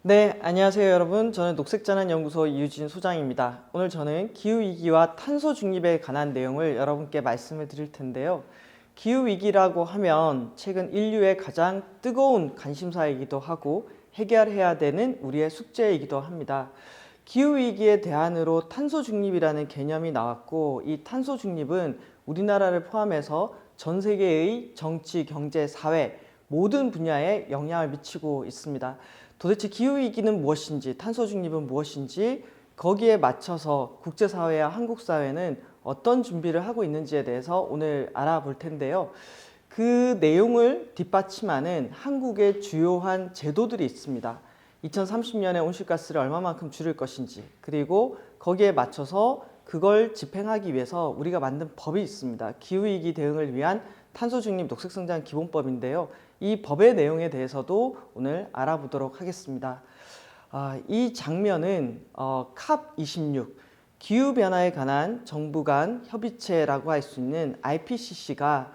네, 안녕하세요 여러분. 저는 녹색자난연구소 이유진 소장입니다. 오늘 저는 기후위기와 탄소 중립에 관한 내용을 여러분께 말씀을 드릴 텐데요. 기후위기라고 하면 최근 인류의 가장 뜨거운 관심사이기도 하고 해결해야 되는 우리의 숙제이기도 합니다. 기후위기의 대안으로 탄소 중립이라는 개념이 나왔고, 이 탄소 중립은 우리나라를 포함해서 전 세계의 정치, 경제, 사회 모든 분야에 영향을 미치고 있습니다. 도대체 기후위기는 무엇인지, 탄소 중립은 무엇인지, 거기에 맞춰서 국제사회와 한국사회는 어떤 준비를 하고 있는지에 대해서 오늘 알아볼 텐데요. 그 내용을 뒷받침하는 한국의 주요한 제도들이 있습니다. 2030년에 온실가스를 얼마만큼 줄일 것인지, 그리고 거기에 맞춰서 그걸 집행하기 위해서 우리가 만든 법이 있습니다. 기후위기 대응을 위한 탄소중립 녹색성장 기본법인데요. 이 법의 내용에 대해서도 오늘 알아보도록 하겠습니다. 이 장면은 캅26 기후변화에 관한 정부 간 협의체라고 할 수 있는 IPCC가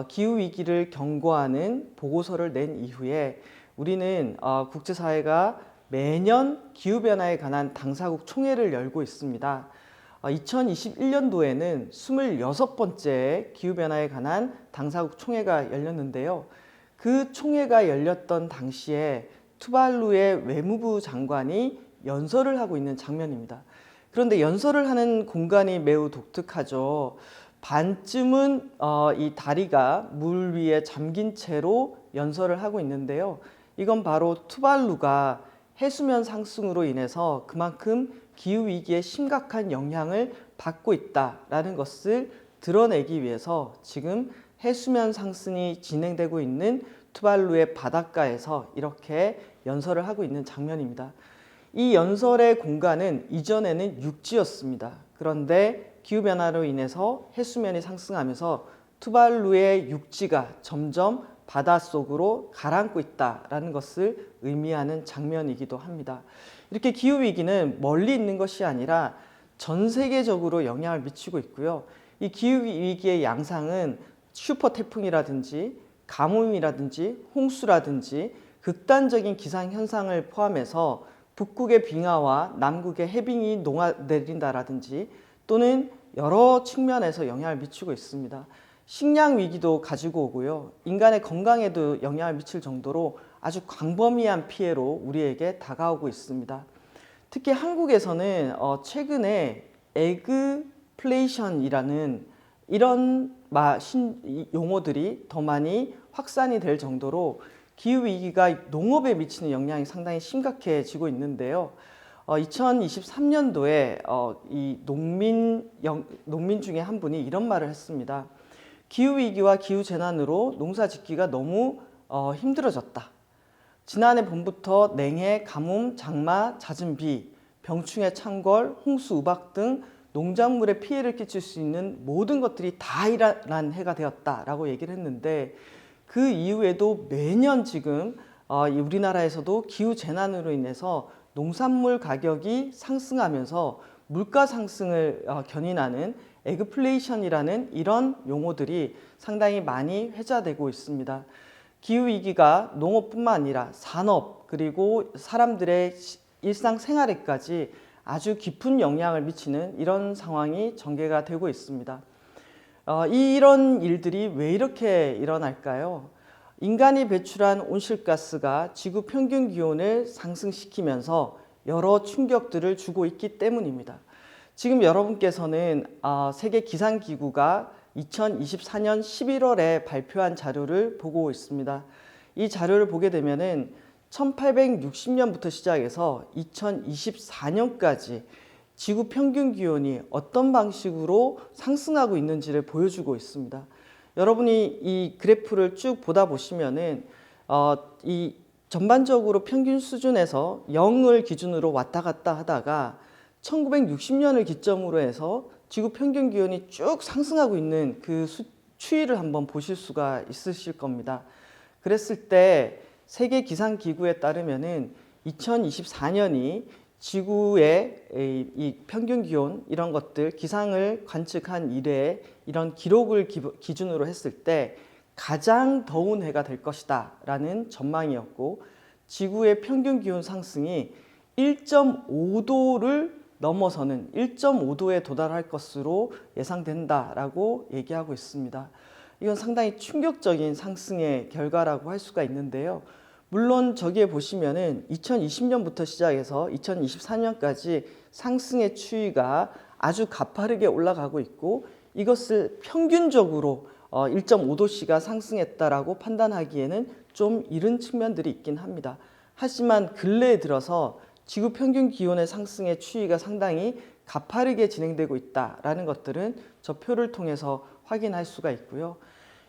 기후위기를 경고하는 보고서를 낸 이후에 우리는 국제사회가 매년 기후변화에 관한 당사국 총회를 열고 있습니다. 2021년도에는 26번째 기후변화에 관한 당사국 총회가 열렸는데요. 그 총회가 열렸던 당시에 투발루의 외무부 장관이 연설을 하고 있는 장면입니다. 그런데 연설을 하는 공간이 매우 독특하죠. 반쯤은 이 다리가 물 위에 잠긴 채로 연설을 하고 있는데요. 이건 바로 투발루가 해수면 상승으로 인해서 그만큼 기후위기에 심각한 영향을 받고 있다는 것을 드러내기 위해서 지금 해수면 상승이 진행되고 있는 투발루의 바닷가에서 이렇게 연설을 하고 있는 장면입니다. 이 연설의 공간은 이전에는 육지였습니다. 그런데 기후변화로 인해서 해수면이 상승하면서 투발루의 육지가 점점 바닷속으로 가라앉고 있다는 것을 의미하는 장면이기도 합니다. 이렇게 기후위기는 멀리 있는 것이 아니라 전 세계적으로 영향을 미치고 있고요. 이 기후위기의 양상은 슈퍼 태풍이라든지 가뭄이라든지 홍수라든지 극단적인 기상현상을 포함해서 북극의 빙하와 남극의 해빙이 녹아내린다라든지 또는 여러 측면에서 영향을 미치고 있습니다. 식량 위기도 가지고 오고요. 인간의 건강에도 영향을 미칠 정도로 아주 광범위한 피해로 우리에게 다가오고 있습니다. 특히 한국에서는 최근에 에그플레이션이라는 이런 용어들이 더 많이 확산이 될 정도로 기후위기가 농업에 미치는 영향이 상당히 심각해지고 있는데요. 2023년도에 이 농민 중에 한 분이 이런 말을 했습니다. 기후위기와 기후재난으로 농사 짓기가 너무 힘들어졌다. 지난해 봄부터 냉해, 가뭄, 장마, 잦은 비, 병충해, 창궐, 홍수, 우박 등 농작물에 피해를 끼칠 수 있는 모든 것들이 다 일어난 해가 되었다라고 얘기를 했는데 그 이후에도 매년 지금 우리나라에서도 기후재난으로 인해서 농산물 가격이 상승하면서 물가 상승을 견인하는 에그플레이션이라는 이런 용어들이 상당히 많이 회자되고 있습니다. 기후위기가 농업뿐만 아니라 산업 그리고 사람들의 일상생활에까지 아주 깊은 영향을 미치는 이런 상황이 전개가 되고 있습니다. 이런 일들이 왜 이렇게 일어날까요? 인간이 배출한 온실가스가 지구 평균 기온을 상승시키면서 여러 충격들을 주고 있기 때문입니다. 지금 여러분께서는 세계 기상기구가 2024년 11월에 발표한 자료를 보고 있습니다. 이 자료를 보게 되면은 1860년부터 시작해서 2024년까지 지구 평균 기온이 어떤 방식으로 상승하고 있는지를 보여주고 있습니다. 여러분이 이 그래프를 쭉 보다 보시면은 이 전반적으로 평균 수준에서 0을 기준으로 왔다 갔다 하다가 1960년을 기점으로 해서 지구 평균 기온이 쭉 상승하고 있는 그 추이를 한번 보실 수가 있으실 겁니다. 그랬을 때 세계 기상기구에 따르면은 2024년이 지구의 이 평균 기온 이런 것들 기상을 관측한 이래 이런 기록을 기준으로 했을 때 가장 더운 해가 될 것이다 라는 전망이었고 지구의 평균 기온 상승이 1.5도를 넘어서는 1.5도에 도달할 것으로 예상된다라고 얘기하고 있습니다. 이건 상당히 충격적인 상승의 결과라고 할 수가 있는데요. 물론 저기에 보시면은 2020년부터 시작해서 2024년까지 상승의 추이가 아주 가파르게 올라가고 있고, 이것을 평균적으로 1.5도씨가 상승했다라고 판단하기에는 좀 이른 측면들이 있긴 합니다. 하지만 근래에 들어서 지구 평균 기온의 상승의 추이가 상당히 가파르게 진행되고 있다라는 것들은 저 표를 통해서 확인할 수가 있고요.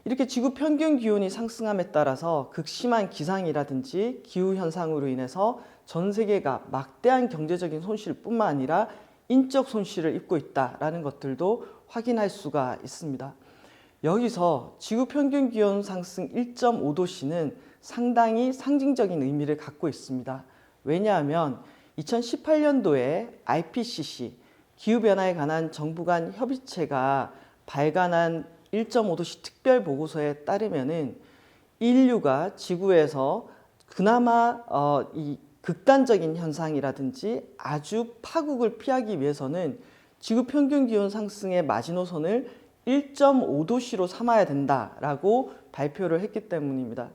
이렇게 지구 평균 기온이 상승함에 따라서 극심한 기상이라든지 기후현상으로 인해서 전 세계가 막대한 경제적인 손실뿐만 아니라 인적 손실을 입고 있다는 것들도 확인할 수가 있습니다. 여기서 지구 평균 기온 상승 1.5도씨는 상당히 상징적인 의미를 갖고 있습니다. 왜냐하면 2018년도에 IPCC 기후변화에 관한 정부 간 협의체가 발간한 1.5도씨 특별 보고서에 따르면은 인류가 지구에서 그나마 이 극단적인 현상이라든지 아주 파국을 피하기 위해서는 지구 평균 기온 상승의 마지노선을 1.5도씨로 삼아야 된다라고 발표를 했기 때문입니다.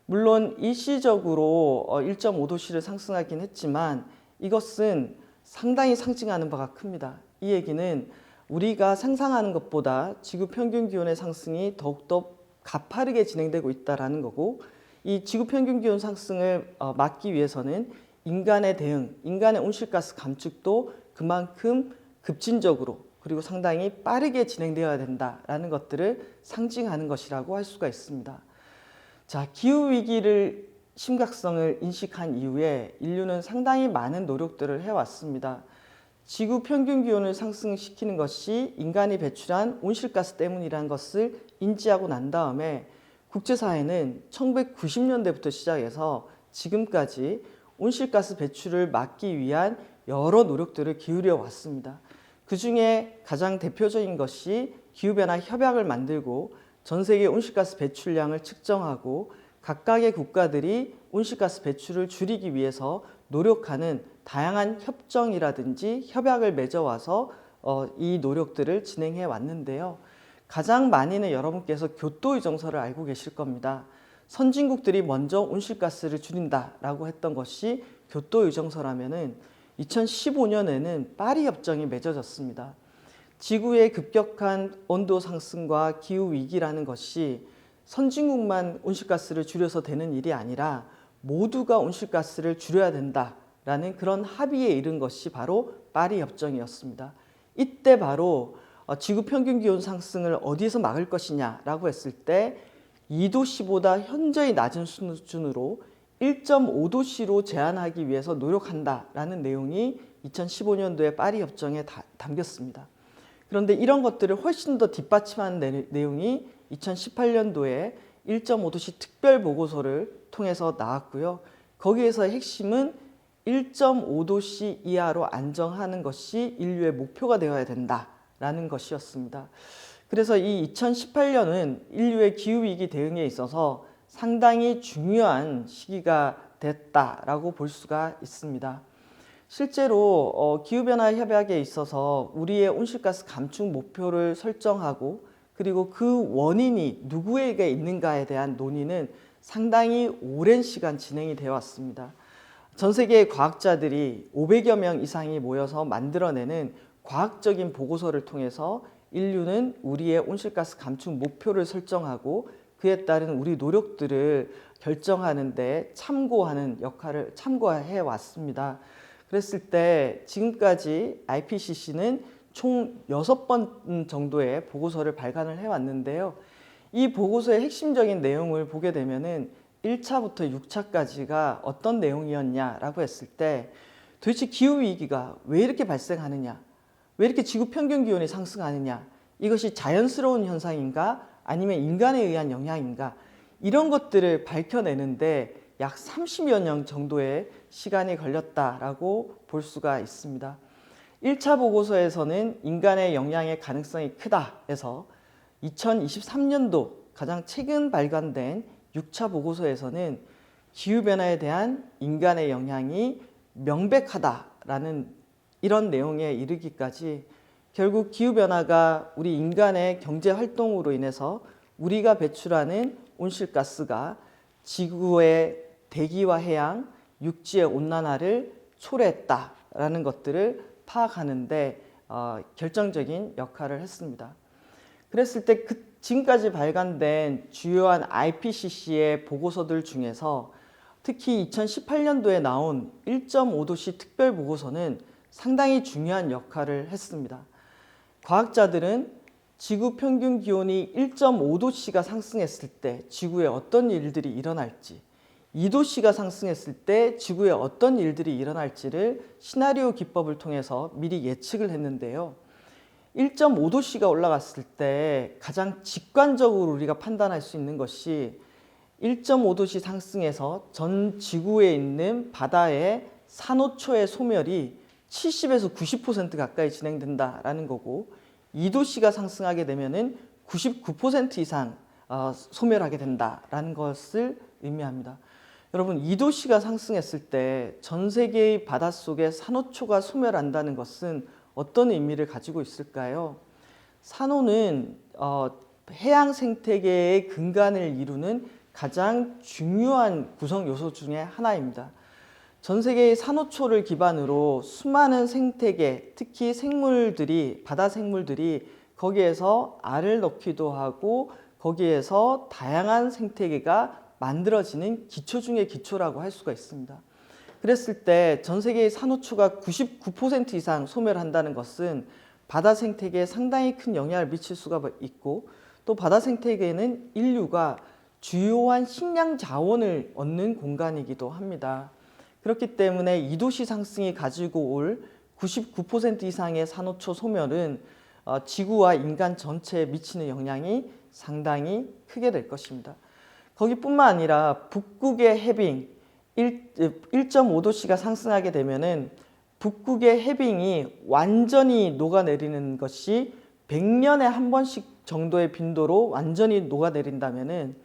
물론 일시적으로 1.5도씨를 상승하긴 했지만 이것은 상당히 상징하는 바가 큽니다. 이 얘기는 우리가 상상하는 것보다 지구 평균 기온의 상승이 더욱더 가파르게 진행되고 있다는 거고, 이 지구 평균 기온 상승을 막기 위해서는 인간의 대응, 인간의 온실가스 감축도 그만큼 급진적으로 그리고 상당히 빠르게 진행되어야 된다라는 것들을 상징하는 것이라고 할 수가 있습니다. 자, 기후위기를 심각성을 인식한 이후에 인류는 상당히 많은 노력들을 해왔습니다. 지구 평균 기온을 상승시키는 것이 인간이 배출한 온실가스 때문이라는 것을 인지하고 난 다음에 국제사회는 1990년대부터 시작해서 지금까지 온실가스 배출을 막기 위한 여러 노력들을 기울여 왔습니다. 그 중에 가장 대표적인 것이 기후변화 협약을 만들고 전 세계 온실가스 배출량을 측정하고 각각의 국가들이 온실가스 배출을 줄이기 위해서 노력하는 다양한 협정이라든지 협약을 맺어와서 이 노력들을 진행해 왔는데요. 가장 많이는 여러분께서 교토의정서를 알고 계실 겁니다. 선진국들이 먼저 온실가스를 줄인다라고 했던 것이 교토의정서라면은 2015년에는 파리협정이 맺어졌습니다. 지구의 급격한 온도 상승과 기후위기라는 것이 선진국만 온실가스를 줄여서 되는 일이 아니라 모두가 온실가스를 줄여야 된다라는 그런 합의에 이른 것이 바로 파리협정이었습니다. 이때 바로 지구 평균 기온 상승을 어디에서 막을 것이냐라고 했을 때 2도씨보다 현저히 낮은 수준으로 1.5도씨로 제한하기 위해서 노력한다라는 내용이 2015년도에 파리협정에 담겼습니다. 그런데 이런 것들을 훨씬 더 뒷받침하는 내용이 2018년도에 1.5도씨 특별보고서를 통해서 나왔고요. 거기에서의 핵심은 1.5도씨 이하로 안정하는 것이 인류의 목표가 되어야 된다라는 것이었습니다. 그래서 이 2018년은 인류의 기후위기 대응에 있어서 상당히 중요한 시기가 됐다라고 볼 수가 있습니다. 실제로 기후변화 협약에 있어서 우리의 온실가스 감축 목표를 설정하고 그리고 그 원인이 누구에게 있는가에 대한 논의는 상당히 오랜 시간 진행이 되어 왔습니다. 전 세계의 과학자들이 500여 명 이상이 모여서 만들어내는 과학적인 보고서를 통해서 인류는 우리의 온실가스 감축 목표를 설정하고 그에 따른 우리 노력들을 결정하는 데 참고해 왔습니다. 그랬을 때 지금까지 IPCC는 총 6번 정도의 보고서를 발간을 해왔는데요. 이 보고서의 핵심적인 내용을 보게 되면은 1차부터 6차까지가 어떤 내용이었냐라고 했을 때 도대체 기후위기가 왜 이렇게 발생하느냐, 왜 이렇게 지구 평균 기온이 상승하느냐, 이것이 자연스러운 현상인가 아니면 인간에 의한 영향인가, 이런 것들을 밝혀내는데 약 30여 년 정도의 시간이 걸렸다라고 볼 수가 있습니다. 1차 보고서에서는 인간의 영향의 가능성이 크다 해서 2023년도 가장 최근 발간된 6차 보고서에서는 기후변화에 대한 인간의 영향이 명백하다라는 이런 내용에 이르기까지 결국 기후변화가 우리 인간의 경제활동으로 인해서 우리가 배출하는 온실가스가 지구의 대기와 해양, 육지의 온난화를 초래했다라는 것들을 파악하는데 결정적인 역할을 했습니다. 그랬을 때 지금까지 발간된 주요한 IPCC의 보고서들 중에서 특히 2018년도에 나온 1.5도씨 특별보고서는 상당히 중요한 역할을 했습니다. 과학자들은 지구 평균 기온이 1.5도씨가 상승했을 때 지구에 어떤 일들이 일어날지, 2도씨가 상승했을 때 지구에 어떤 일들이 일어날지를 시나리오 기법을 통해서 미리 예측을 했는데요. 1.5도씨가 올라갔을 때 가장 직관적으로 우리가 판단할 수 있는 것이 1.5도씨 상승해서 전 지구에 있는 바다의 산호초의 소멸이 70에서 90% 가까이 진행된다라는 거고, 2도씨가 상승하게 되면은 99% 이상 소멸하게 된다라는 것을 의미합니다. 여러분, 2도씨가 상승했을 때 전 세계의 바닷속에 산호초가 소멸한다는 것은 어떤 의미를 가지고 있을까요? 산호는 해양 생태계의 근간을 이루는 가장 중요한 구성 요소 중에 하나입니다. 전 세계의 산호초를 기반으로 수많은 생태계, 특히 생물들이, 바다 생물들이 거기에서 알을 넣기도 하고 거기에서 다양한 생태계가 만들어지는 기초 중의 기초라고 할 수가 있습니다. 그랬을 때 전 세계의 산호초가 99% 이상 소멸한다는 것은 바다 생태계에 상당히 큰 영향을 미칠 수가 있고, 또 바다 생태계는 인류가 주요한 식량 자원을 얻는 공간이기도 합니다. 그렇기 때문에 2도씨 상승이 가지고 올 99% 이상의 산호초 소멸은 지구와 인간 전체에 미치는 영향이 상당히 크게 될 것입니다. 거기뿐만 아니라 북극의 해빙 1.5도씨가 상승하게 되면은 북극의 해빙이 완전히 녹아내리는 것이 100년에 한 번씩 정도의 빈도로 완전히 녹아내린다면은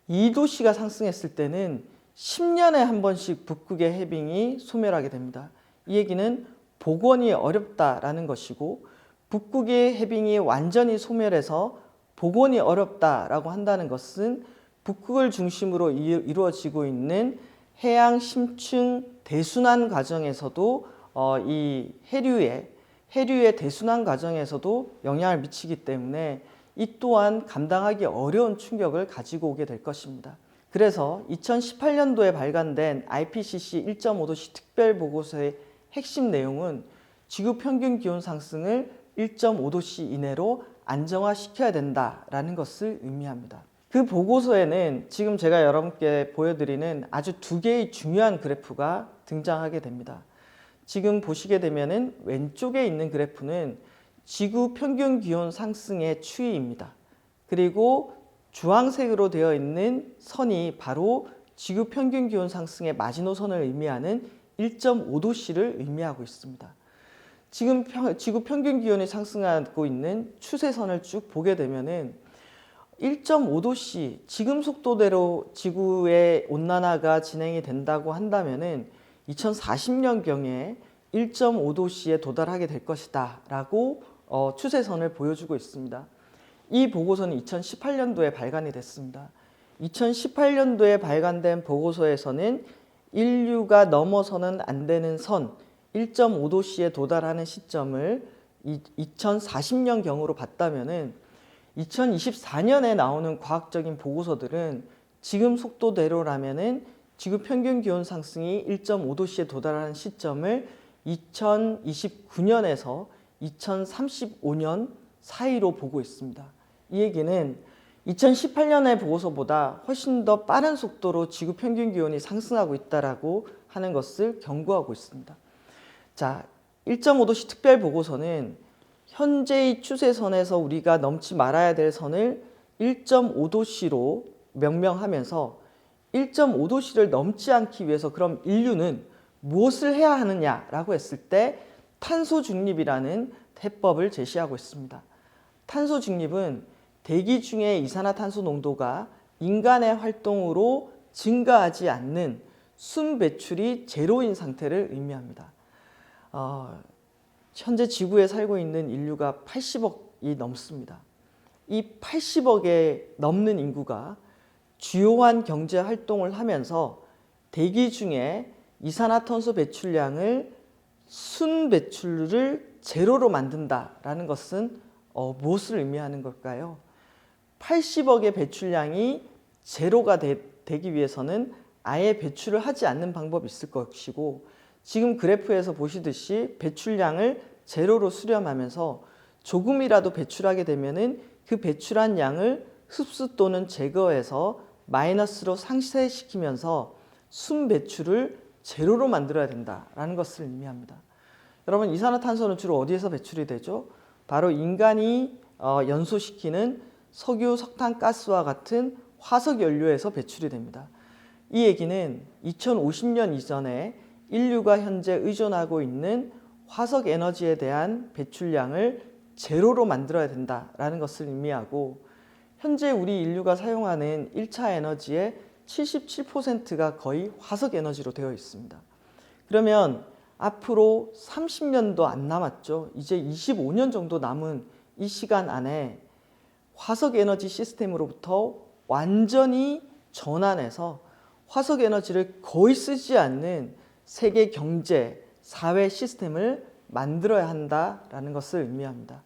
2도씨가 상승했을 때는 10년에 한 번씩 북극의 해빙이 소멸하게 됩니다. 이 얘기는 복원이 어렵다라는 것이고, 북극의 해빙이 완전히 소멸해서 복원이 어렵다라고 한다는 것은 북극을 중심으로 이루어지고 있는 해양 심층 대순환 과정에서도 이 해류의 대순환 과정에서도 영향을 미치기 때문에 이 또한 감당하기 어려운 충격을 가지고 오게 될 것입니다. 그래서 2018년도에 발간된 IPCC 1.5도씨 특별보고서의 핵심 내용은 지구 평균 기온 상승을 1.5도씨 이내로 안정화시켜야 된다라는 것을 의미합니다. 그 보고서에는 지금 제가 여러분께 보여드리는 아주 두 개의 중요한 그래프가 등장하게 됩니다. 지금 보시게 되면은 왼쪽에 있는 그래프는 지구 평균 기온 상승의 추이입니다. 그리고 주황색으로 되어 있는 선이 바로 지구 평균 기온 상승의 마지노선을 의미하는 1.5도씨를 의미하고 있습니다. 지금 지구 평균 기온이 상승하고 있는 추세선을 쭉 보게 되면은 1.5도씨, 지금 속도대로 지구의 온난화가 진행이 된다고 한다면은 2040년경에 1.5도씨에 도달하게 될 것이다 라고 추세선을 보여주고 있습니다. 이 보고서는 2018년도에 발간이 됐습니다. 2018년도에 발간된 보고서에서는 인류가 넘어서는 안 되는 선 1.5도씨에 도달하는 시점을 2040년경으로 봤다면은 2024년에 나오는 과학적인 보고서들은 지금 속도대로라면은 지구 평균 기온 상승이 1.5도씨에 도달하는 시점을 2029년에서 2035년 사이로 보고 있습니다. 이 얘기는 2018년의 보고서보다 훨씬 더 빠른 속도로 지구 평균 기온이 상승하고 있다라고 하는 것을 경고하고 있습니다. 자, 1.5도씨 특별 보고서는 현재의 추세선에서 우리가 넘지 말아야 될 선을 1.5도씨로 명명하면서 1.5도씨를 넘지 않기 위해서 그럼 인류는 무엇을 해야 하느냐라고 했을 때 탄소 중립이라는 해법을 제시하고 있습니다. 탄소 중립은 대기 중의 이산화탄소 농도가 인간의 활동으로 증가하지 않는 순 배출이 제로인 상태를 의미합니다. 현재 지구에 살고 있는 인류가 80억이 넘습니다. 이 80억에 넘는 인구가 주요한 경제 활동을 하면서 대기 중에 이산화탄소 배출량을 순 배출을 제로로 만든다라는 것은 무엇을 의미하는 걸까요? 80억의 배출량이 제로가 되기 위해서는 아예 배출을 하지 않는 방법이 있을 것이고, 지금 그래프에서 보시듯이 배출량을 제로로 수렴하면서 조금이라도 배출하게 되면은 그 배출한 양을 흡수 또는 제거해서 마이너스로 상쇄시키면서 순 배출을 제로로 만들어야 된다라는 것을 의미합니다. 여러분, 이산화탄소는 주로 어디에서 배출이 되죠? 바로 인간이 연소시키는 석유, 석탄, 가스와 같은 화석 연료에서 배출이 됩니다. 이 얘기는 2050년 이전에 인류가 현재 의존하고 있는 화석 에너지에 대한 배출량을 제로로 만들어야 된다라는 것을 의미하고, 현재 우리 인류가 사용하는 1차 에너지의 77%가 거의 화석 에너지로 되어 있습니다. 그러면 앞으로 30년도 안 남았죠. 이제 25년 정도 남은 이 시간 안에 화석 에너지 시스템으로부터 완전히 전환해서 화석 에너지를 거의 쓰지 않는 세계 경제, 사회 시스템을 만들어야 한다라는 것을 의미합니다.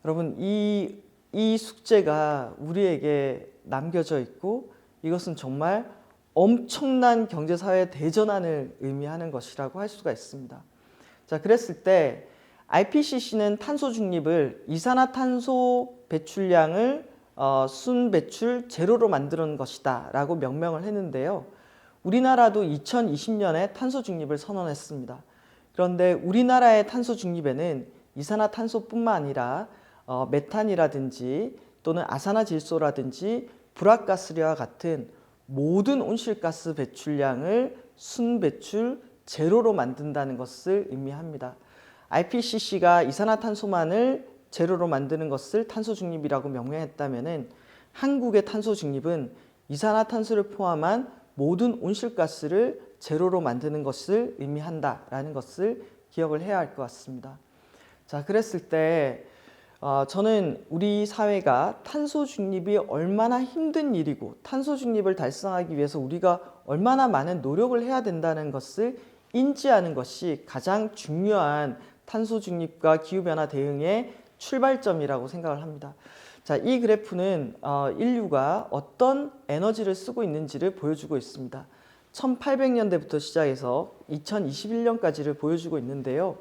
여러분, 이 숙제가 우리에게 남겨져 있고, 이것은 정말 엄청난 경제사회 대전환을 의미하는 것이라고 할 수가 있습니다. 자, 그랬을 때 IPCC는 탄소 중립을 이산화탄소 배출량을 순 배출 제로로 만드는 것이다 라고 명명을 했는데요. 우리나라도 2020년에 탄소 중립을 선언했습니다. 그런데 우리나라의 탄소 중립에는 이산화탄소뿐만 아니라 메탄이라든지 또는 아산화질소라든지 불화가스와 같은 모든 온실가스 배출량을 순 배출 제로로 만든다는 것을 의미합니다. IPCC가 이산화탄소만을 제로로 만드는 것을 탄소 중립이라고 명명했다면, 한국의 탄소 중립은 이산화탄소를 포함한 모든 온실가스를 제로로 만드는 것을 의미한다라는 것을 기억을 해야 할 것 같습니다. 자, 그랬을 때 저는 우리 사회가 탄소 중립이 얼마나 힘든 일이고, 탄소 중립을 달성하기 위해서 우리가 얼마나 많은 노력을 해야 된다는 것을 인지하는 것이 가장 중요한 탄소 중립과 기후변화 대응의 출발점이라고 생각을 합니다. 자, 이 그래프는 인류가 어떤 에너지를 쓰고 있는지를 보여주고 있습니다. 1800년대부터 시작해서 2021년까지를 보여주고 있는데요.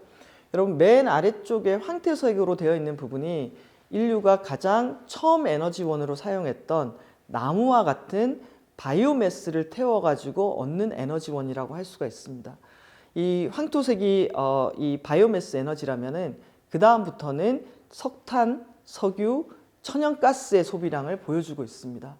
여러분, 맨 아래쪽에 황태색으로 되어 있는 부분이 인류가 가장 처음 에너지원으로 사용했던 나무와 같은 바이오매스를 태워가지고 얻는 에너지원이라고 할 수가 있습니다. 이 황토색이 이 바이오매스 에너지라면은 그 다음부터는 석탄, 석유, 천연가스의 소비량을 보여주고 있습니다.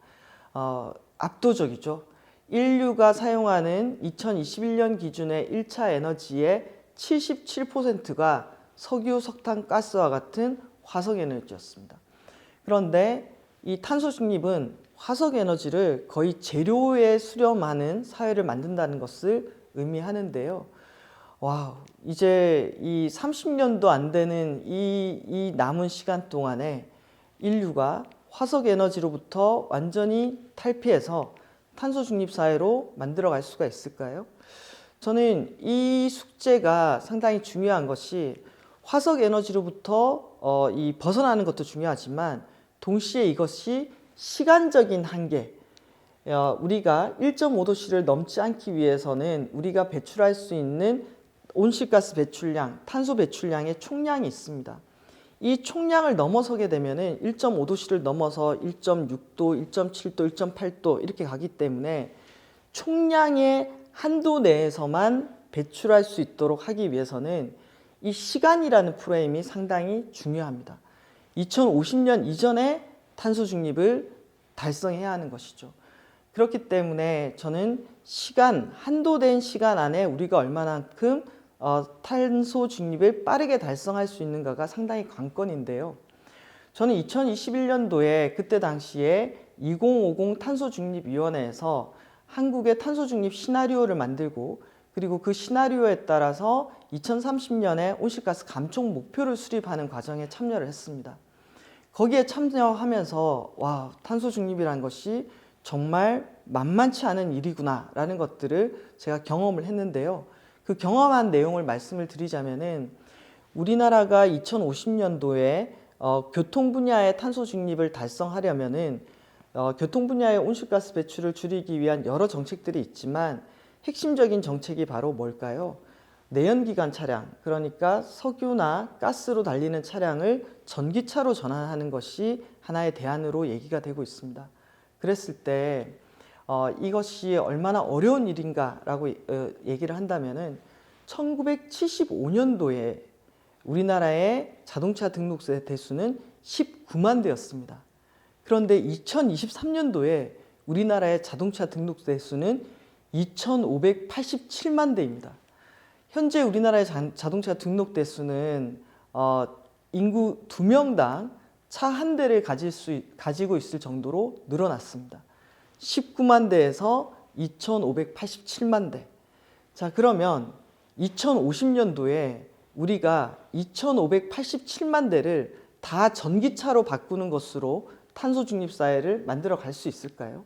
압도적이죠. 인류가 사용하는 2021년 기준의 1차 에너지의 77%가 석유, 석탄, 가스와 같은 화석 에너지였습니다. 그런데 이 탄소 중립은 화석 에너지를 거의 재료에 수렴하는 사회를 만든다는 것을 의미하는데요. 와, 이제 이 30년도 안 되는 이 남은 시간 동안에 인류가 화석 에너지로부터 완전히 탈피해서 탄소 중립 사회로 만들어갈 수가 있을까요? 저는 이 숙제가 상당히 중요한 것이, 화석 에너지로부터 벗어나는 것도 중요하지만 동시에 이것이 시간적인 한계, 우리가 1.5도씨를 넘지 않기 위해서는 우리가 배출할 수 있는 온실가스 배출량, 탄소 배출량의 총량이 있습니다. 이 총량을 넘어서게 되면은 1.5도씨를 넘어서 1.6도, 1.7도, 1.8도 이렇게 가기 때문에 총량의 한도 내에서만 배출할 수 있도록 하기 위해서는 이 시간이라는 프레임이 상당히 중요합니다. 2050년 이전에 탄소 중립을 달성해야 하는 것이죠. 그렇기 때문에 저는 시간, 한도된 시간 안에 우리가 얼마만큼 탄소 중립을 빠르게 달성할 수 있는가가 상당히 관건인데요. 저는 2021년도에 그때 당시에 2050 탄소 중립 위원회에서 한국의 탄소 중립 시나리오를 만들고 그리고 그 시나리오에 따라서 2030년에 온실가스 감축 목표를 수립하는 과정에 참여를 했습니다. 거기에 참여하면서 와, 탄소 중립이라는 것이 정말 만만치 않은 일이구나 라는 것들을 제가 경험을 했는데요. 그 경험한 내용을 말씀을 드리자면은 우리나라가 2050년도에 교통 분야의 탄소 중립을 달성하려면은 교통 분야의 온실가스 배출을 줄이기 위한 여러 정책들이 있지만 핵심적인 정책이 바로 뭘까요? 내연기관 차량, 그러니까 석유나 가스로 달리는 차량을 전기차로 전환하는 것이 하나의 대안으로 얘기가 되고 있습니다. 그랬을 때 이것이 얼마나 어려운 일인가라고 얘기를 한다면은 1975년도에 우리나라의 자동차 등록세 대수는 19만 대였습니다. 그런데 2023년도에 우리나라의 자동차 등록세 대수는 2,587만 대입니다. 현재 우리나라의 자동차 등록 대수는 인구 2명당 차 한 대를 가지고 있을 정도로 늘어났습니다. 19만 대에서 2,587만 대. 자, 그러면 2050년도에 우리가 2,587만 대를 다 전기차로 바꾸는 것으로 탄소 중립 사회를 만들어 갈 수 있을까요?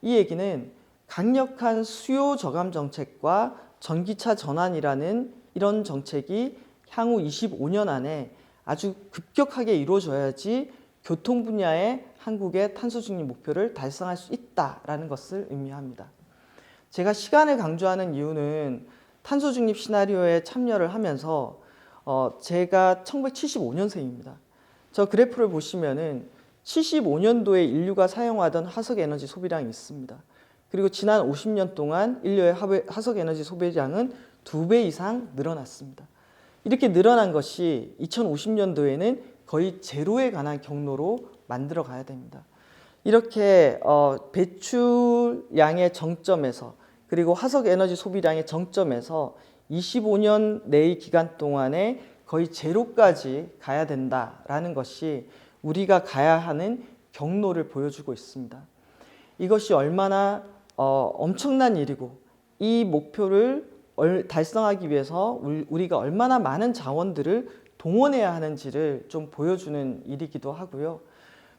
이 얘기는 강력한 수요 저감 정책과 전기차 전환이라는 이런 정책이 향후 25년 안에 아주 급격하게 이루어져야지 교통 분야의 한국의 탄소 중립 목표를 달성할 수 있다라는 것을 의미합니다. 제가 시간을 강조하는 이유는 탄소 중립 시나리오에 참여를 하면서 제가 1975년생입니다. 저 그래프를 보시면은 75년도에 인류가 사용하던 화석 에너지 소비량이 있습니다. 그리고 지난 50년 동안 인류의 화석 에너지 소비량은 2배 이상 늘어났습니다. 이렇게 늘어난 것이 2050년도에는 거의 제로에 관한 경로로 만들어 가야 됩니다. 이렇게 배출량의 정점에서 그리고 화석 에너지 소비량의 정점에서 25년 내의 기간 동안에 거의 제로까지 가야 된다라는 것이 우리가 가야 하는 경로를 보여주고 있습니다. 이것이 얼마나 엄청난 일이고 이 목표를 달성하기 위해서 우리가 얼마나 많은 자원들을 동원해야 하는지를 좀 보여주는 일이기도 하고요.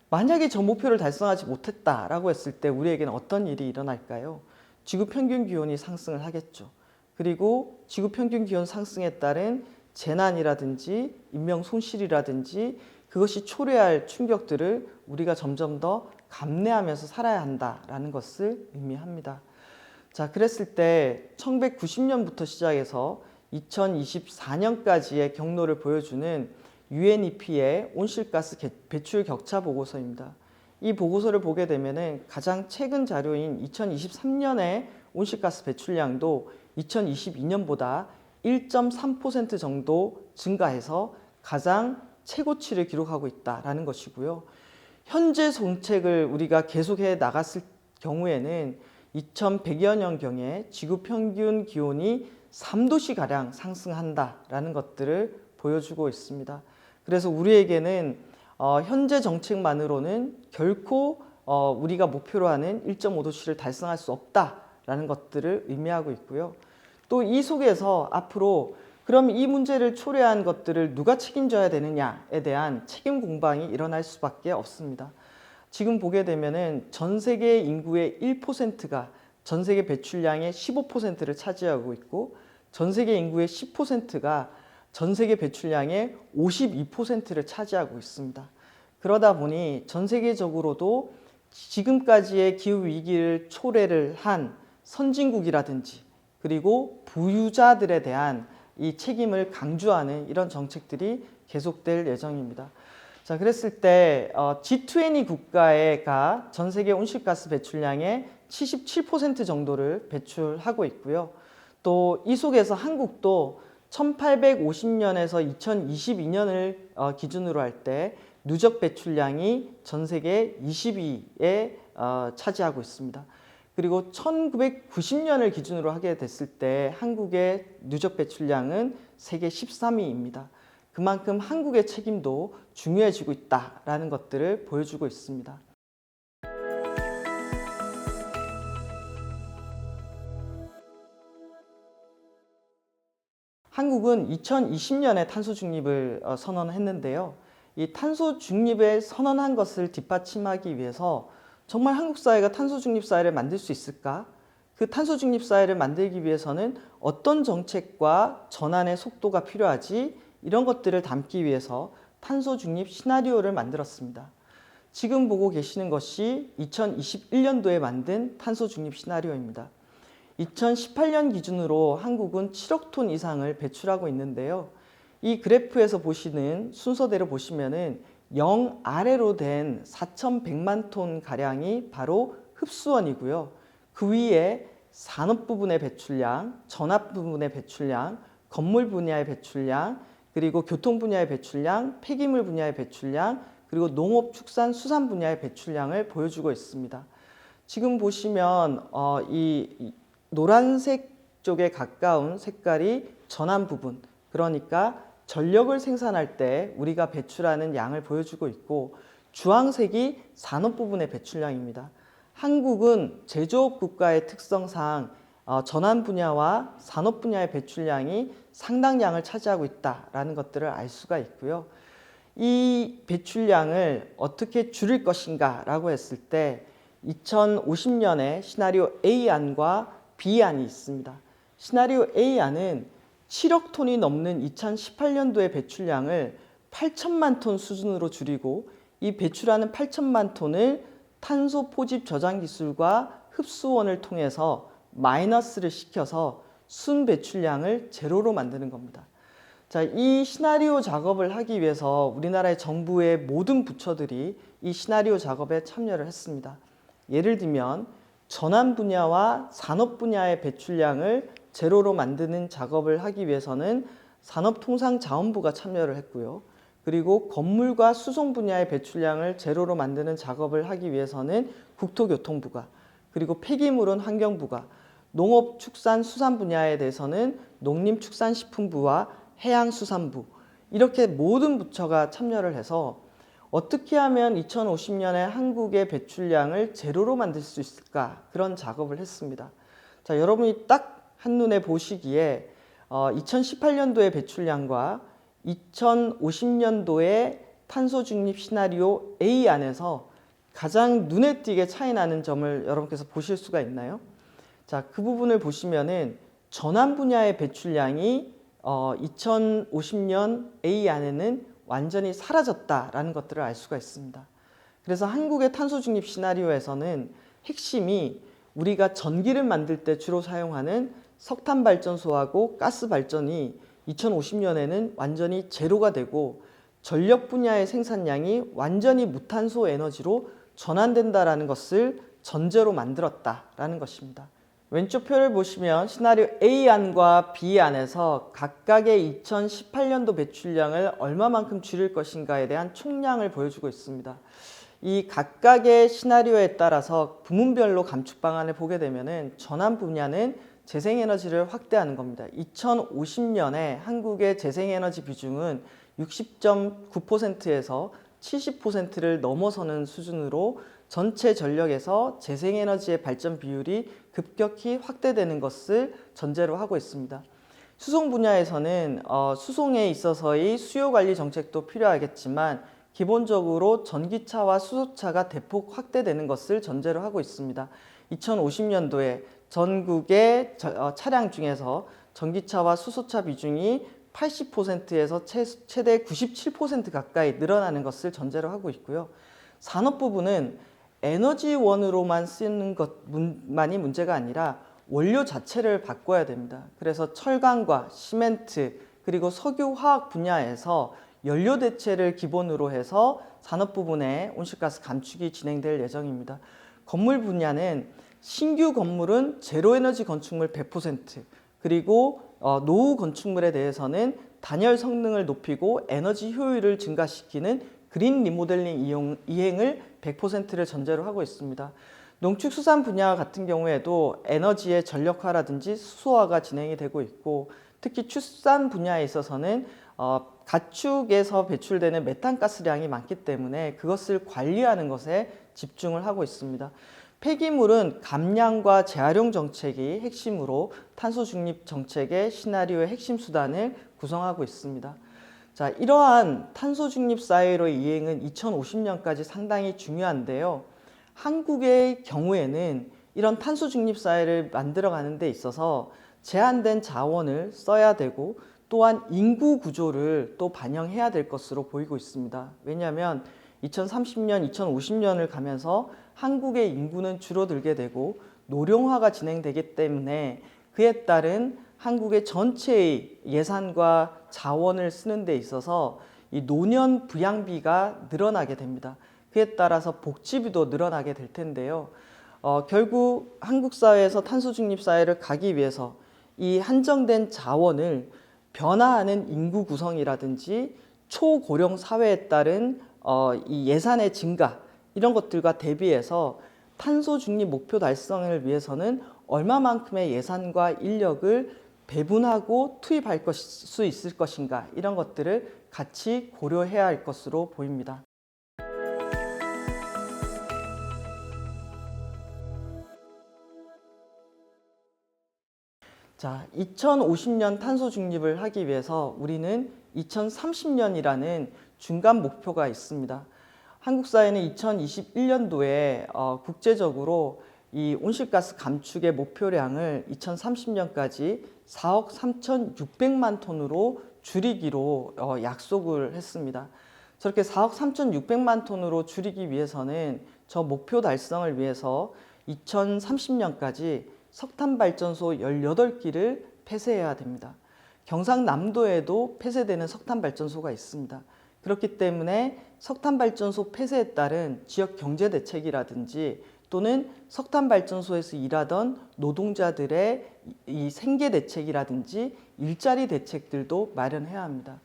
만약에 저 목표를 달성하지 못했다라고 했을 때 우리에게는 어떤 일이 일어날까요? 지구 평균 기온이 상승을 하겠죠. 그리고 지구 평균 기온 상승에 따른 재난이라든지 인명 손실이라든지 그것이 초래할 충격들을 우리가 점점 더 감내하면서 살아야 한다라는 것을 의미합니다. 자, 그랬을 때 1990년부터 시작해서 2024년까지의 경로를 보여주는 UNEP의 온실가스 배출 격차 보고서입니다. 이 보고서를 보게 되면은 가장 최근 자료인 2023년의 온실가스 배출량도 2022년보다 1.3% 정도 증가해서 가장 최고치를 기록하고 있다라는 것이고요. 현재 정책을 우리가 계속해 나갔을 경우에는 2100여 년경에 지구 평균 기온이 3도씨가량 상승한다라는 것들을 보여주고 있습니다. 그래서 우리에게는 현재 정책만으로는 결코 우리가 목표로 하는 1.5도씨를 달성할 수 없다라는 것들을 의미하고 있고요. 또 이 속에서 앞으로 그럼 이 문제를 초래한 것들을 누가 책임져야 되느냐에 대한 책임 공방이 일어날 수밖에 없습니다. 지금 보게 되면은 전 세계 인구의 1%가 전 세계 배출량의 15%를 차지하고 있고 전 세계 인구의 10%가 전 세계 배출량의 52%를 차지하고 있습니다. 그러다 보니 전 세계적으로도 지금까지의 기후 위기를 초래를 한 선진국이라든지 그리고 부유자들에 대한 이 책임을 강조하는 이런 정책들이 계속될 예정입니다. 자, 그랬을 때 G20 국가가 전 세계 온실가스 배출량의 77% 정도를 배출하고 있고요. 또 이 속에서 한국도 1850년에서 2022년을 기준으로 할 때 누적 배출량이 전 세계 20위에 차지하고 있습니다. 그리고 1990년을 기준으로 하게 됐을 때 한국의 누적 배출량은 세계 13위입니다. 그만큼 한국의 책임도 중요해지고 있다라는 것들을 보여주고 있습니다. 한국은 2020년에 탄소 중립을 선언했는데요. 이 탄소 중립을 선언한 것을 뒷받침하기 위해서 정말 한국 사회가 탄소 중립 사회를 만들 수 있을까? 그 탄소 중립 사회를 만들기 위해서는 어떤 정책과 전환의 속도가 필요하지? 이런 것들을 담기 위해서 탄소 중립 시나리오를 만들었습니다. 지금 보고 계시는 것이 2021년도에 만든 탄소 중립 시나리오입니다. 2018년 기준으로 한국은 7억 톤 이상을 배출하고 있는데요. 이 그래프에서 보시는 순서대로 보시면은 0 아래로 된 4,100만 톤 가량이 바로 흡수원이고요. 그 위에 산업 부분의 배출량, 전압 부분의 배출량, 건물 분야의 배출량, 그리고 교통 분야의 배출량, 폐기물 분야의 배출량, 그리고 농업, 축산, 수산 분야의 배출량을 보여주고 있습니다. 지금 보시면 이 노란색 쪽에 가까운 색깔이 전환 부분, 그러니까 전력을 생산할 때 우리가 배출하는 양을 보여주고 있고, 주황색이 산업 부분의 배출량입니다. 한국은 제조업 국가의 특성상 전환 분야와 산업 분야의 배출량이 상당량을 차지하고 있다라는 것들을 알 수가 있고요. 이 배출량을 어떻게 줄일 것인가 라고 했을 때 2050년에 시나리오 A안과 B안이 있습니다. 시나리오 A안은 7억 톤이 넘는 2018년도의 배출량을 8천만 톤 수준으로 줄이고, 이 배출하는 8천만 톤을 탄소 포집 저장 기술과 흡수원을 통해서 마이너스를 시켜서 순 배출량을 제로로 만드는 겁니다. 자, 이 시나리오 작업을 하기 위해서 우리나라의 정부의 모든 부처들이 이 시나리오 작업에 참여를 했습니다. 예를 들면 전환 분야와 산업 분야의 배출량을 제로로 만드는 작업을 하기 위해서는 산업통상자원부가 참여를 했고요. 그리고 건물과 수송 분야의 배출량을 제로로 만드는 작업을 하기 위해서는 국토교통부가, 그리고 폐기물은 환경부가, 농업, 축산, 수산 분야에 대해서는 농림축산식품부와 해양수산부, 이렇게 모든 부처가 참여를 해서 어떻게 하면 2050년에 한국의 배출량을 제로로 만들 수 있을까, 그런 작업을 했습니다. 자, 여러분이 딱 한눈에 보시기에 2018년도의 배출량과 2050년도의 탄소 중립 시나리오 A 안에서 가장 눈에 띄게 차이 나는 점을 여러분께서 보실 수가 있나요? 자, 그 부분을 보시면은 전환 분야의 배출량이 2050년 A 안에는 완전히 사라졌다라는 것들을 알 수가 있습니다. 그래서 한국의 탄소 중립 시나리오에서는 핵심이 우리가 전기를 만들 때 주로 사용하는 석탄 발전소하고 가스 발전이 2050년에는 완전히 제로가 되고, 전력 분야의 생산량이 완전히 무탄소 에너지로 전환된다라는 것을 전제로 만들었다라는 것입니다. 왼쪽 표를 보시면 시나리오 A안과 B안에서 각각의 2018년도 배출량을 얼마만큼 줄일 것인가에 대한 총량을 보여주고 있습니다. 이 각각의 시나리오에 따라서 부문별로 감축 방안을 보게 되면은 전환 분야는 재생에너지를 확대하는 겁니다. 2050년에 한국의 재생에너지 비중은 60.9%에서 70%를 넘어서는 수준으로 전체 전력에서 재생에너지의 발전 비율이 급격히 확대되는 것을 전제로 하고 있습니다. 수송 분야에서는 수송에 있어서의 수요 관리 정책도 필요하겠지만, 기본적으로 전기차와 수소차가 대폭 확대되는 것을 전제로 하고 있습니다. 2050년도에 전국의 차량 중에서 전기차와 수소차 비중이 80%에서 최대 97% 가까이 늘어나는 것을 전제로 하고 있고요. 산업 부분은 에너지원으로만 쓰는 것만이 문제가 아니라 원료 자체를 바꿔야 됩니다. 그래서 철강과 시멘트, 그리고 석유 화학 분야에서 연료 대체를 기본으로 해서 산업 부분의 온실가스 감축이 진행될 예정입니다. 건물 분야는 신규 건물은 제로에너지 건축물 100%, 그리고 노후 건축물에 대해서는 단열 성능을 높이고 에너지 효율을 증가시키는 그린 리모델링 이행을 100%를 전제로 하고 있습니다. 농축수산 분야 같은 경우에도 에너지의 전력화라든지 수소화가 진행이 되고 있고, 특히 축산 분야에 있어서는 가축에서 배출되는 메탄가스량이 많기 때문에 그것을 관리하는 것에 집중을 하고 있습니다. 폐기물은 감량과 재활용 정책이 핵심으로 탄소 중립 정책의 시나리오의 핵심 수단을 구성하고 있습니다. 자, 이러한 탄소 중립 사회로의 이행은 2050년까지 상당히 중요한데요. 한국의 경우에는 이런 탄소 중립 사회를 만들어가는 데 있어서 제한된 자원을 써야 되고 또한 인구 구조를 또 반영해야 될 것으로 보이고 있습니다. 왜냐하면 2030년, 2050년을 가면서 한국의 인구는 줄어들게 되고 노령화가 진행되기 때문에 그에 따른 한국의 전체의 예산과 자원을 쓰는 데 있어서 이 노년 부양비가 늘어나게 됩니다. 그에 따라서 복지비도 늘어나게 될 텐데요. 결국 한국 사회에서 탄소 중립 사회를 가기 위해서 이 한정된 자원을 변화하는 인구 구성이라든지 초고령 사회에 따른 이 예산의 증가 이런 것들과 대비해서 탄소 중립 목표 달성을 위해서는 얼마만큼의 예산과 인력을 배분하고 투입할 수 있을 것인가 이런 것들을 같이 고려해야 할 것으로 보입니다. 자, 2050년 탄소 중립을 하기 위해서 우리는 2030년이라는 중간 목표가 있습니다. 한국 사회는 2021년도에 국제적으로 이 온실가스 감축의 목표량을 2030년까지 4억 3,600만 톤으로 줄이기로 약속을 했습니다. 저렇게 4억 3,600만 톤으로 줄이기 위해서는 저 목표 달성을 위해서 2030년까지 석탄 발전소 18기를 폐쇄해야 됩니다. 경상남도에도 폐쇄되는 석탄 발전소가 있습니다. 그렇기 때문에 석탄 발전소 폐쇄에 따른 지역 경제 대책이라든지 또는 석탄 발전소에서 일하던 노동자들의 이 생계 대책이라든지 일자리 대책들도 마련해야 합니다.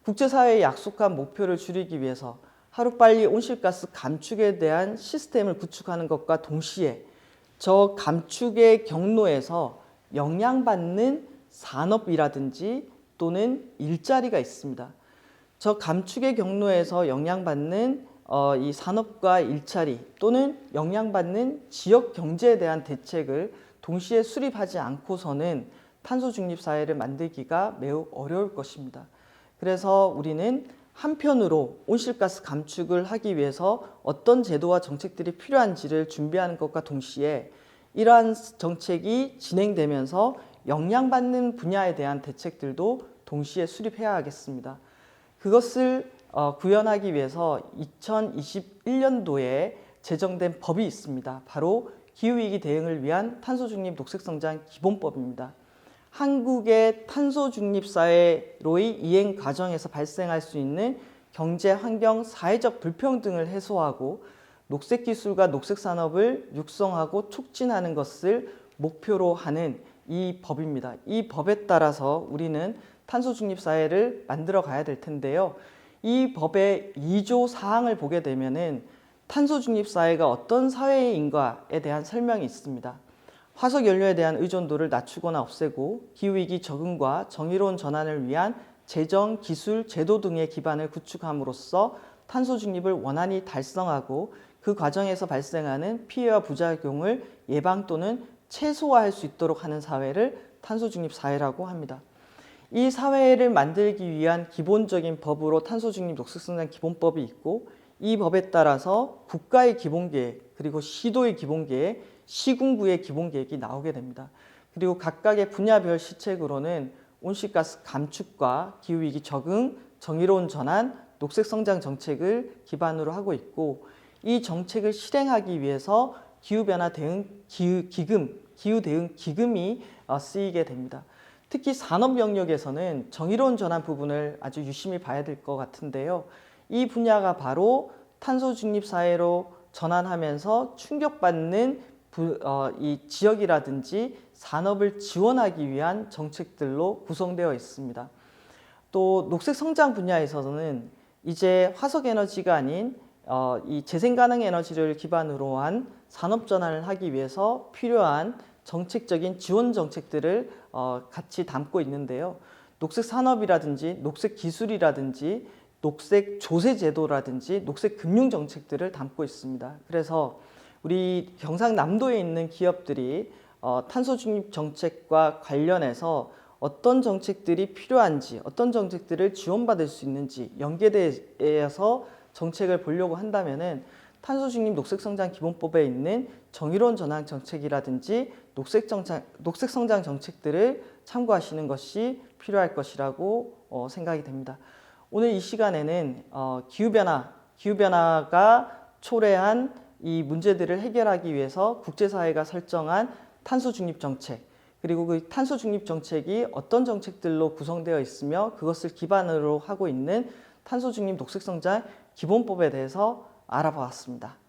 국제사회에 약속한 목표를 줄이기 위해서 하루빨리 온실가스 감축에 대한 시스템을 구축하는 것과 동시에 저 감축의 경로에서 영향받는 산업이라든지 또는 일자리가 있습니다. 저 감축의 경로에서 영향받는 이 산업과 일자리 또는 영향받는 지역 경제에 대한 대책을 동시에 수립하지 않고서는 탄소 중립 사회를 만들기가 매우 어려울 것입니다. 그래서 우리는 한편으로 온실가스 감축을 하기 위해서 어떤 제도와 정책들이 필요한지를 준비하는 것과 동시에 이러한 정책이 진행되면서 영향받는 분야에 대한 대책들도 동시에 수립해야 하겠습니다. 그것을 구현하기 위해서 2021년도에 제정된 법이 있습니다. 바로 기후위기 대응을 위한 탄소중립 녹색성장 기본법입니다. 한국의 탄소중립 사회로의 이행 과정에서 발생할 수 있는 경제, 환경, 사회적 불평등을 해소하고 녹색기술과 녹색산업을 육성하고 촉진하는 것을 목표로 하는 이 법입니다. 이 법에 따라서 우리는 탄소중립 사회를 만들어 가야 될 텐데요. 이 법의 2조 사항을 보게 되면은 탄소중립 사회가 어떤 사회인가에 대한 설명이 있습니다. 화석연료에 대한 의존도를 낮추거나 없애고 기후위기 적응과 정의로운 전환을 위한 재정, 기술, 제도 등의 기반을 구축함으로써 탄소중립을 원활히 달성하고 그 과정에서 발생하는 피해와 부작용을 예방 또는 최소화할 수 있도록 하는 사회를 탄소중립 사회라고 합니다. 이 사회를 만들기 위한 기본적인 법으로 탄소중립 녹색성장 기본법이 있고 이 법에 따라서 국가의 기본계획 그리고 시도의 기본계획, 시군구의 기본계획이 나오게 됩니다. 그리고 각각의 분야별 시책으로는 온실가스 감축과 기후위기 적응, 정의로운 전환, 녹색성장 정책을 기반으로 하고 있고 이 정책을 실행하기 위해서 기후변화 대응 기금, 기후대응 기금이 쓰이게 됩니다. 특히 산업 영역에서는 정의로운 전환 부분을 아주 유심히 봐야 될 것 같은데요. 이 분야가 바로 탄소 중립 사회로 전환하면서 충격받는 이 지역이라든지 산업을 지원하기 위한 정책들로 구성되어 있습니다. 또 녹색 성장 분야에서는 이제 화석 에너지가 아닌 이 재생 가능 에너지를 기반으로 한 산업 전환을 하기 위해서 필요한 정책적인 지원 정책들을 같이 담고 있는데요. 녹색 산업이라든지 녹색 기술이라든지 녹색 조세 제도라든지 녹색 금융 정책들을 담고 있습니다. 그래서 우리 경상남도에 있는 기업들이 탄소 중립 정책과 관련해서 어떤 정책들이 필요한지, 어떤 정책들을 지원받을 수 있는지 연계대에서 정책을 보려고 한다면은 탄소 중립 녹색성장 기본법에 있는 정의로운 전환 정책이라든지 녹색성장 정책들을 참고하시는 것이 필요할 것이라고 생각이 됩니다. 오늘 이 시간에는 기후변화가 초래한 이 문제들을 해결하기 위해서 국제사회가 설정한 탄소 중립 정책, 그리고 그 탄소 중립 정책이 어떤 정책들로 구성되어 있으며 그것을 기반으로 하고 있는 탄소 중립 녹색성장 기본법에 대해서 알아보았습니다.